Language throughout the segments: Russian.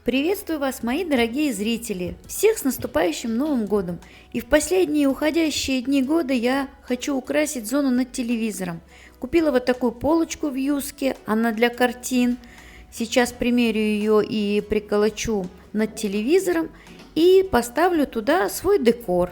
Приветствую вас, мои дорогие зрители! Всех с наступающим Новым годом! И в последние уходящие дни года я хочу украсить зону над телевизором. Купила вот такую полочку в Юске, она для картин. Сейчас примерю ее и приколочу над телевизором и поставлю туда свой декор.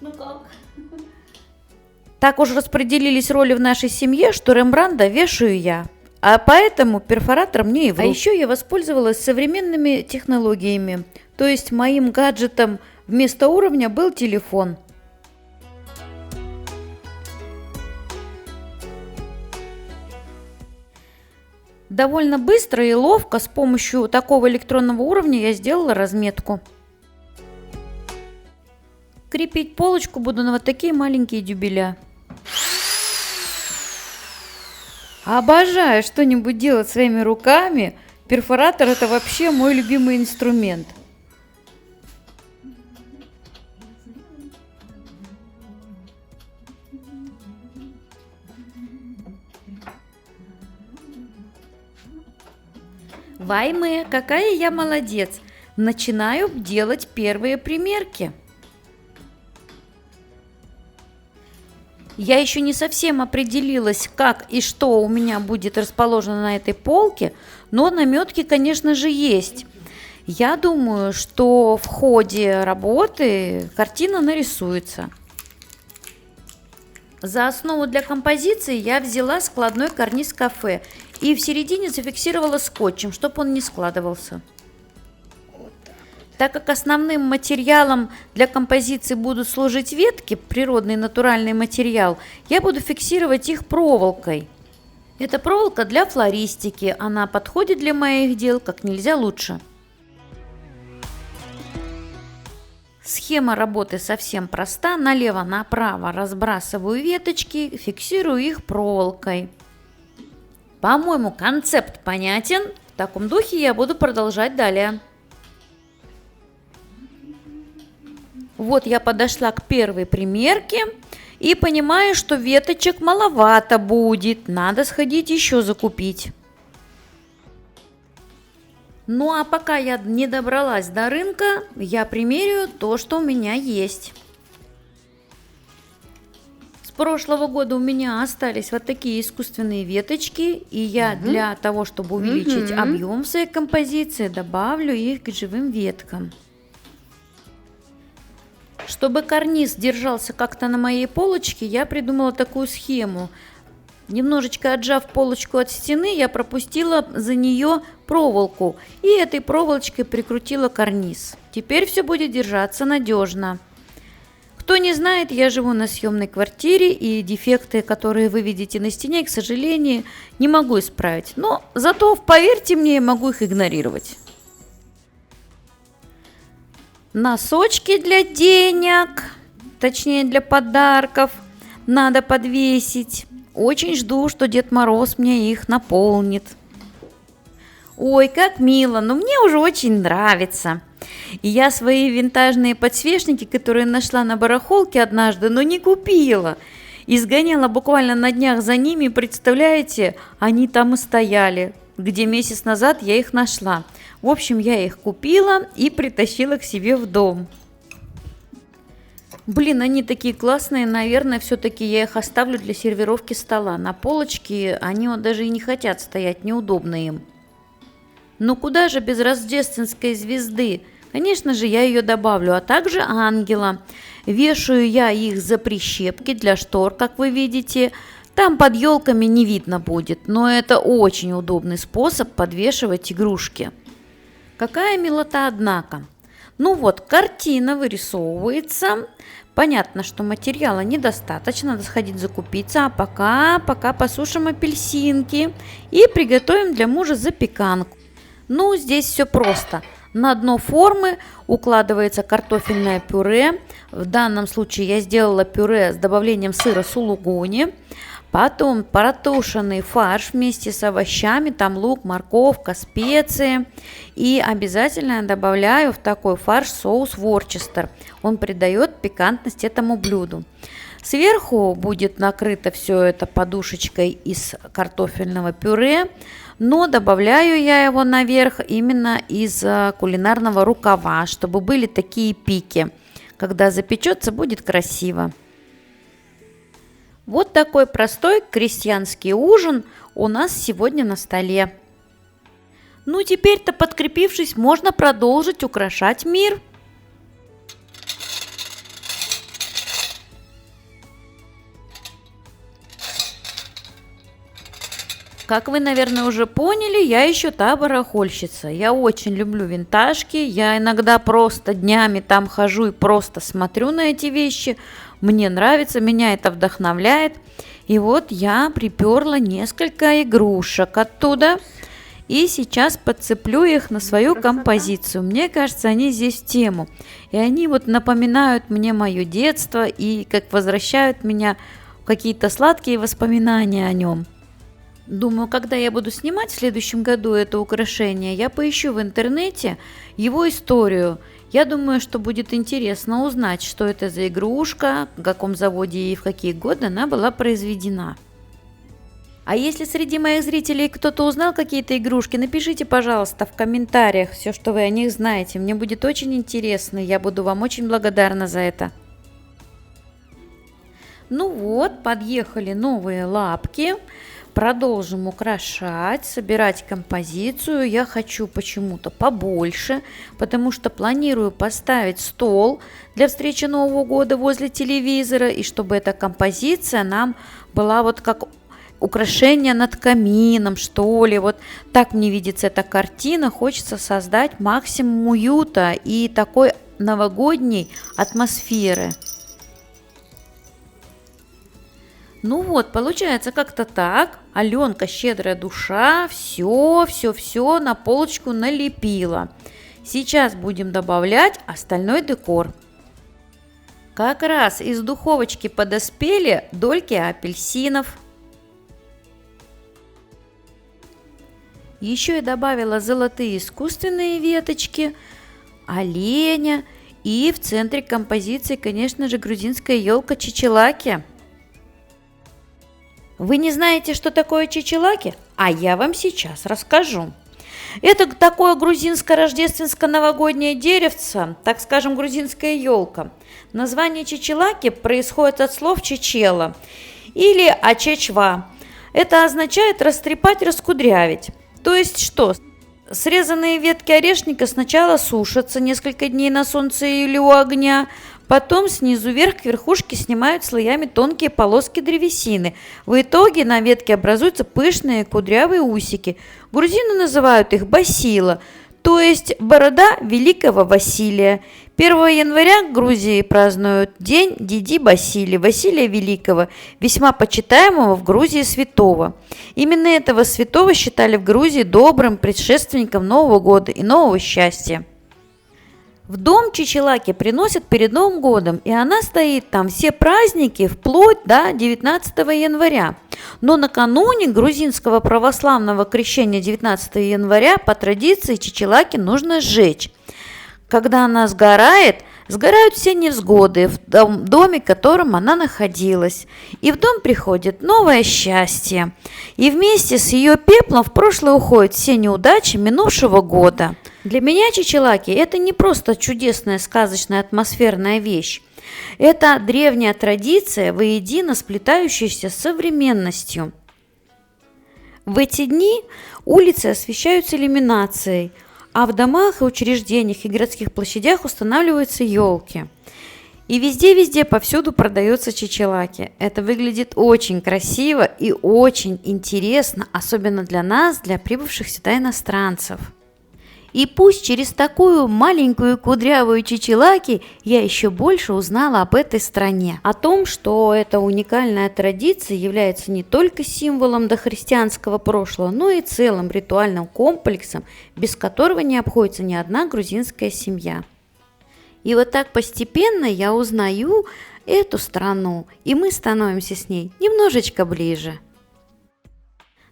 Ну как? Так уж распределились роли в нашей семье, что Рембрандта вешаю я. А поэтому перфоратор мне и в руку. А еще я воспользовалась современными технологиями. То есть моим гаджетом вместо уровня был телефон. Довольно быстро и ловко с помощью такого электронного уровня я сделала разметку. Крепить полочку буду на вот такие маленькие дюбеля. Обожаю что-нибудь делать своими руками. Перфоратор – это вообще мой любимый инструмент. Вайме, какая я молодец! Начинаю делать первые примерки. Я еще не совсем определилась, как и что у меня будет расположено на этой полке, но наметки, конечно же, есть. Я думаю, что в ходе работы картина нарисуется. За основу для композиции я взяла складной карниз кафе и в середине зафиксировала скотчем, чтобы он не складывался. Так как основным материалом для композиции будут служить ветки, природный натуральный материал, я буду фиксировать их проволокой. Это проволока для флористики, она подходит для моих дел как нельзя лучше. Схема работы совсем проста. Налево-направо разбрасываю веточки, фиксирую их проволокой. По-моему, концепт понятен. В таком духе я буду продолжать далее. Вот я подошла к первой примерке и понимаю, что веточек маловато будет. Надо сходить еще закупить. Ну а пока я не добралась до рынка, я примерю то, что у меня есть. С прошлого года у меня остались вот такие искусственные веточки, и я для того, чтобы увеличить объем своей композиции, добавлю их к живым веткам. Чтобы карниз держался как-то на моей полочке, я придумала такую схему. Немножечко отжав полочку от стены, я пропустила за нее проволоку и этой проволочкой прикрутила карниз. Теперь все будет держаться надежно. Кто не знает, я живу на съемной квартире, и дефекты, которые вы видите на стене, к сожалению, не могу исправить. Но зато, поверьте мне, я могу их игнорировать. Носочки для денег, точнее для подарков, надо подвесить. Очень жду, что Дед Мороз мне их наполнит. Ой, как мило, но мне уже очень нравится. И я свои винтажные подсвечники, которые нашла на барахолке однажды, но не купила. И сгоняла буквально на днях за ними, представляете, они там и стояли, где месяц назад я их нашла. В общем, я их купила и притащила к себе в дом. Блин, они такие классные, наверное, все-таки я их оставлю для сервировки стола. На полочке они вот даже и не хотят стоять, неудобно им. Ну куда же без рождественской звезды? Конечно же, я ее добавлю, а также ангела. Вешаю я их за прищепки для штор, как вы видите. Там под елками не видно будет, но это очень удобный способ подвешивать игрушки. Какая милота, однако. Ну вот, картина вырисовывается. Понятно, что материала недостаточно, надо сходить закупиться. А пока посушим апельсинки и приготовим для мужа запеканку. Ну, здесь все просто. На дно формы укладывается картофельное пюре. В данном случае я сделала пюре с добавлением сыра сулугуни. Потом протушенный фарш вместе с овощами, там лук, морковка, специи. И обязательно добавляю в такой фарш соус Ворчестер. Он придает пикантность этому блюду. Сверху будет накрыто все это подушечкой из картофельного пюре, но добавляю я его наверх именно из кулинарного рукава, чтобы были такие пики. Когда запечется, будет красиво. Вот такой простой крестьянский ужин у нас сегодня на столе. Ну, теперь-то, подкрепившись, можно продолжить украшать мир. Как вы, наверное, уже поняли, я еще та барахольщица. Я очень люблю винтажки. Я иногда просто днями там хожу и просто смотрю на эти вещи. Мне нравится, меня это вдохновляет. И вот я приперла несколько игрушек оттуда. И сейчас подцеплю их на свою композицию. Мне кажется, они здесь в тему. И они вот напоминают мне мое детство и как возвращают меня в какие-то сладкие воспоминания о нем. Думаю, когда я буду снимать в следующем году это украшение, я поищу в интернете его историю. Я думаю, что будет интересно узнать, что это за игрушка, в каком заводе и в какие годы она была произведена. А если среди моих зрителей кто-то узнал какие-то игрушки, напишите, пожалуйста, в комментариях все, что вы о них знаете. Мне будет очень интересно, я буду вам очень благодарна за это. Ну вот, подъехали новые лапки. Продолжим украшать, собирать композицию. Я хочу почему-то побольше, потому что планирую поставить стол для встречи Нового года возле телевизора, и чтобы эта композиция нам была вот как украшение над камином, что ли. Вот так мне видится эта картина. Хочется создать максимум уюта и такой новогодней атмосферы. Ну вот, получается как-то так. Аленка, щедрая душа, все на полочку налепила. Сейчас будем добавлять остальной декор. Как раз из духовочки подоспели дольки апельсинов. Еще я добавила золотые искусственные веточки, оленя и в центре композиции, конечно же, грузинская елка чичилаки. Вы не знаете, что такое чичилаки? А я вам сейчас расскажу. Это такое грузинско-рождественско-новогоднее деревце, так скажем, грузинская елка. Название чичилаки происходит от слов чечела или ачечва. Это означает растрепать, раскудрявить. То есть что? Срезанные ветки орешника сначала сушатся несколько дней на солнце или у огня, потом снизу вверх к верхушке снимают слоями тонкие полоски древесины. В итоге на ветке образуются пышные кудрявые усики. Грузины называют их басила, то есть борода великого Василия. 1 января в Грузии празднуют день Диди Басили, Василия Великого, весьма почитаемого в Грузии святого. Именно этого святого считали в Грузии добрым предшественником Нового года и нового счастья. В дом чичилаки приносят перед Новым годом, и она стоит там все праздники вплоть до 19 января. Но накануне грузинского православного крещения 19 января по традиции чичилаки нужно сжечь. Когда она сгорает, сгорают все невзгоды в доме, в котором она находилась. И в дом приходит новое счастье. И вместе с ее пеплом в прошлое уходят все неудачи минувшего года. Для меня чичилаки – это не просто чудесная сказочная атмосферная вещь. Это древняя традиция, воедино сплетающаяся с современностью. В эти дни улицы освещаются иллюминацией, а в домах и учреждениях и городских площадях устанавливаются елки. И везде-везде повсюду продается чичилаки. Это выглядит очень красиво и очень интересно, особенно для нас, для прибывших сюда иностранцев. И пусть через такую маленькую кудрявую чичилаки я еще больше узнала об этой стране. О том, что эта уникальная традиция является не только символом дохристианского прошлого, но и целым ритуальным комплексом, без которого не обходится ни одна грузинская семья. И вот так постепенно я узнаю эту страну, и мы становимся с ней немножечко ближе.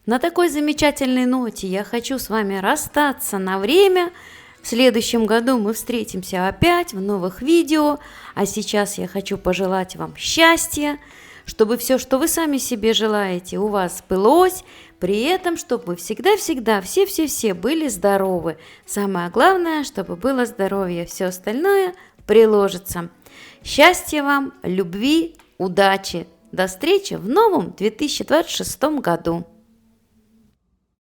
На такой замечательной ноте я хочу с вами расстаться на время. В следующем году мы встретимся опять в новых видео, а сейчас я хочу пожелать вам счастья, чтобы все, что вы сами себе желаете, у вас сбылось, при этом, чтобы вы всегда-всегда, все-все-все были здоровы. Самое главное, чтобы было здоровье, все остальное приложится. Счастья вам, любви, удачи. До встречи в новом 2026 году.